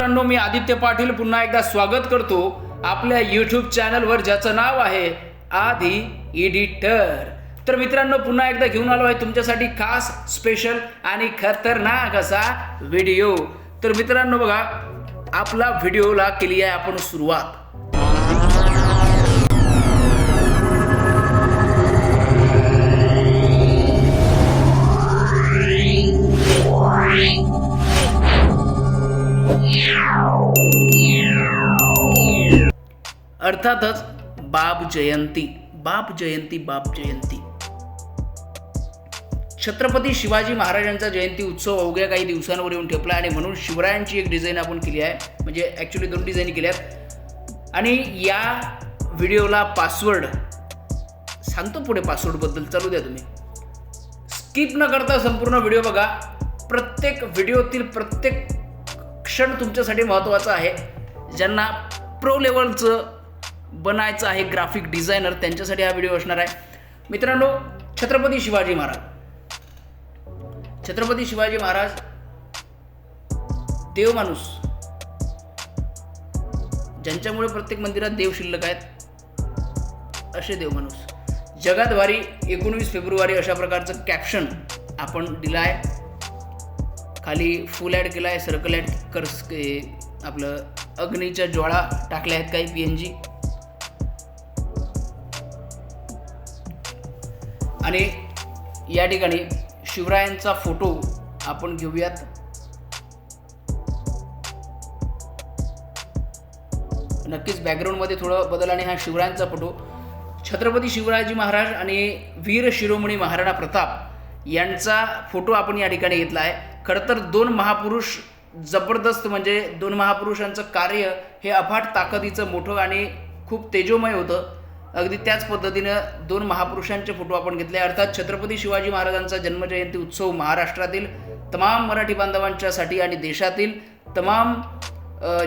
मित्रांनो, मी आदित्य पाटील पुन्हा एकदा स्वागत करतो आपल्या यूट्यूब चॅनलवर, ज्याचं नाव आहे आदी एडिटर. तर मित्रांनो, पुन्हा एकदा घेऊन आलो आहे तुमच्यासाठी खास स्पेशल आणि खतरनाक असा व्हिडिओ. तर मित्रांनो बघा, आपला व्हिडिओला केली आहे आपण सुरुवात. अर्थातच बाप जयंती. छत्रपती शिवाजी महाराजांचा जयंती उत्सव अवघ्या काही दिवसांवर येऊन ठेपला आणि म्हणून शिवरायांची एक डिझाईन आपण केली आहे. म्हणजे ॲक्च्युली 2 डिझाईन केल्या आहेत. आणि या व्हिडिओला पासवर्ड सांगतो पुढे. पासवर्डबद्दल चालू द्या तुम्ही, स्किप न करता संपूर्ण व्हिडिओ बघा. प्रत्येक व्हिडिओतील प्रत्येक क्षण तुमच्यासाठी महत्त्वाचा आहे. ज्यांना प्रो लेवलचं बनायचं आहे ग्राफिक डिझायनर, त्यांच्यासाठी हा व्हिडिओ असणार आहे. मित्रांनो, छत्रपती शिवाजी महाराज देव माणूस, ज्यांच्यामुळे प्रत्येक मंदिरात देव शिल्लक आहेत, असे देव माणूस. जगात भारी 19 फेब्रुवारी अशा प्रकारचं कॅप्शन आपण दिलं आहे. खाली फुल ॲड केला आहे, सर्कल ॲड आपलं अग्नीच्या ज्वाळा टाकल्या आहेत काही PNG. आणि या ठिकाणी शिवरायांचा फोटो आपण घेऊयात. नक्कीच बॅकग्राऊंडमध्ये थोडं बदल. आणि हा शिवरायांचा फोटो छत्रपती शिवाजी महाराज आणि वीर शिरोमणी महाराणा प्रताप यांचा फोटो आपण या ठिकाणी घेतला आहे. खरं तर 2 महापुरुष जबरदस्त, म्हणजे 2 महापुरुषांचं कार्य हे अफाट ताकदीचं, मोठं आणि खूप तेजोमय होतं. अगदी त्याच पद्धतीनं 2 महापुरुषांचे फोटो आपण घेतले. अर्थात छत्रपती शिवाजी महाराजांचा जन्मजयंती उत्सव महाराष्ट्रातील तमाम मराठी बांधवांच्यासाठी आणि देशातील तमाम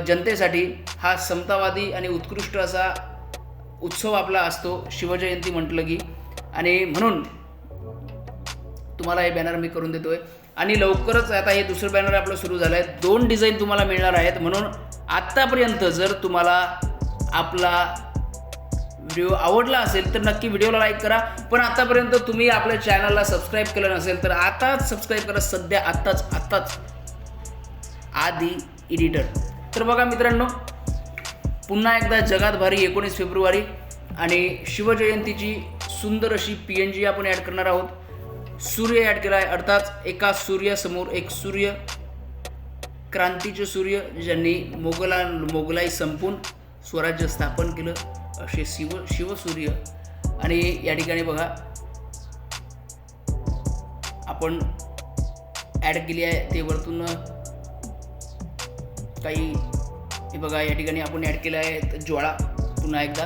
जनतेसाठी हा समतावादी आणि उत्कृष्ट असा उत्सव आपला असतो, शिवजयंती म्हटलं की. आणि म्हणून तुम्हाला हे बॅनर मी करून देतोय. आणि लवकरच आता हे दुसरं बॅनर आपलं सुरू झालं आहे. 2 डिझाईन तुम्हाला मिळणार आहेत. म्हणून आत्तापर्यंत जर तुम्हाला आपला व्हिडिओ आवडला असेल तर नक्की व्हिडिओला लाईक करा. पण आतापर्यंत तुम्ही आपल्या चॅनलला सबस्क्राईब केलं नसेल तर आताच सबस्क्राईब करा. सध्या आत्ताच आदी एडिटर. तर बघा मित्रांनो, पुन्हा एकदा जगात भारी 19 फेब्रुवारी आणि शिवजयंतीची सुंदर अशी PNG आपण ॲड करणार आहोत. सूर्य ॲड केला आहे. अर्थात एका सूर्यासमोर एक सूर्य, क्रांतीचे सूर्य, ज्यांनी मोगलाई संपून स्वराज्य स्थापन केलं, असे शिवसूर्य. आणि या ठिकाणी बघा आपण ॲड केली आहे ते वरतून काही. हे बघा या ठिकाणी आपण ॲड केलं आहे ज्वाळा. पुन्हा एकदा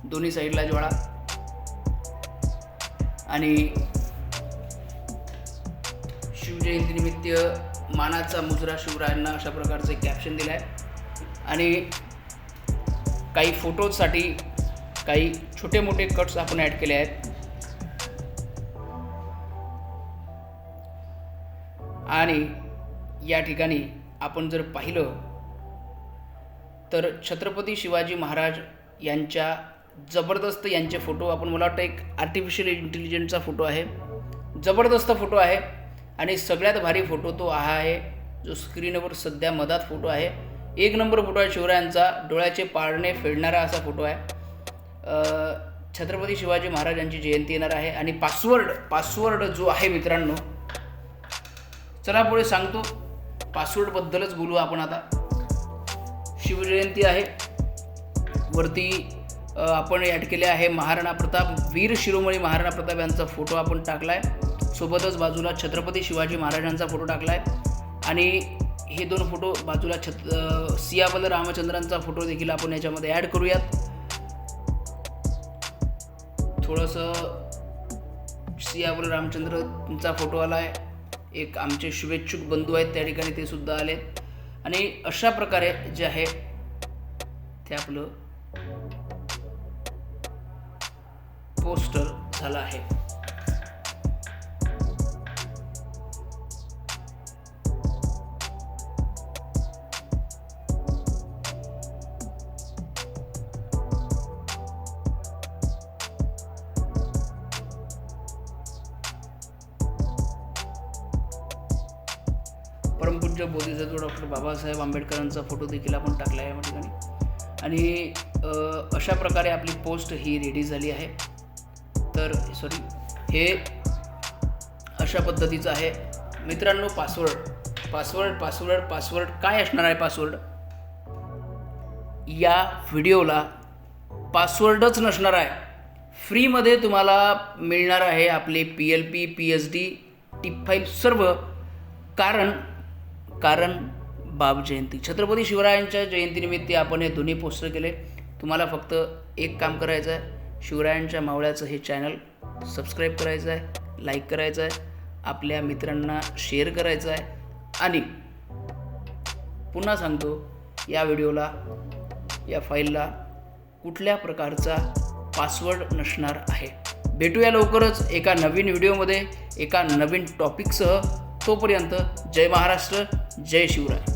दोन्ही साईडला ज्वाळा. आणि शिवजयंतीनिमित्त मानाचा मुजरा शिवरायांना अशा प्रकारचे कॅप्शन दिलं आहे. आणि काही फोटोजसाठी काही छोटे मोठे कट्स आपण ॲड केले आहेत. आणि या ठिकाणी आपण जर पाहिलं तर छत्रपती शिवाजी महाराज यांच्या जबरदस्त यांचे फोटो आपण, मला वाटतं एक आर्टिफिशियल इंटेलिजन्सचा फोटो आहे. जबरदस्त फोटो आहे. आणि सगळ्यात भारी फोटो तो हा आहे जो स्क्रीनवर सध्या मधात फोटो आहे. 1 नंबर फोटो आहे शिवरायांचा. डोळ्याचे पारणे फेडणारा असा फोटो आहे. छत्रपती शिवाजी महाराजांची जयंती येणार आहे. आणि पासवर्ड जो आहे मित्रांनो, चला पुढे सांगतो. पासवर्डबद्दलच बोलू आपण आता. शिवजयंती आहे. वरती आपण ॲड केले आहे महाराणा प्रताप, वीर शिरोमणी महाराणा प्रताप यांचा फोटो आपण टाकला आहे. सोबतच बाजूला छत्रपती शिवाजी महाराजांचा फोटो टाकला आहे. आणि हे 2 फोटो बाजूला सियाबल रामचंद्रांचा फोटो देखील आपण याच्यामध्ये ॲड करूयात. थोडंसं सियाबल रामचंद्रचा फोटो आला आहे. एक आमचे शुभेच्छुक बंधू आहेत त्या ठिकाणी, ते सुद्धा आले. आणि अशा प्रकारे जे आहे ते आपलं पोस्टर झालं आहे. पूज्य बोधिसत्व डॉक्टर बाबासाहेब आंबेडकरांचा फोटो देखील आपण टाकला आहे या ठिकाणी. आणि अशा प्रकारे आपली पोस्ट ही रेडी झाली आहे. तर हे अशा पद्धतीचं आहे मित्रांनो. पासवर्ड काय असणार आहे? पासवर्ड या व्हिडिओला पासवर्डच नसणार आहे. फ्रीमध्ये तुम्हाला मिळणार आहे आपले PLP PSD टिप फाईल सर्व. कारण बाब जयंती, छत्रपती शिवरायांच्या जयंतीनिमित्त आपण हे दोन्ही पोस्टर केले. तुम्हाला फक्त एक काम करायचं आहे, शिवरायांच्या मावळ्याचं हे चॅनल सबस्क्राईब करायचं आहे, लाईक करायचं आहे, आपल्या मित्रांना शेअर करायचं आहे. आणि पुन्हा सांगतो, या व्हिडिओला, या फाईलला कुठल्या प्रकारचा पासवर्ड नसणार आहे. भेटूया लवकरच एका नवीन व्हिडिओमध्ये एका नवीन टॉपिकसह. तोपर्यंत जय महाराष्ट्र, जय शिवराय.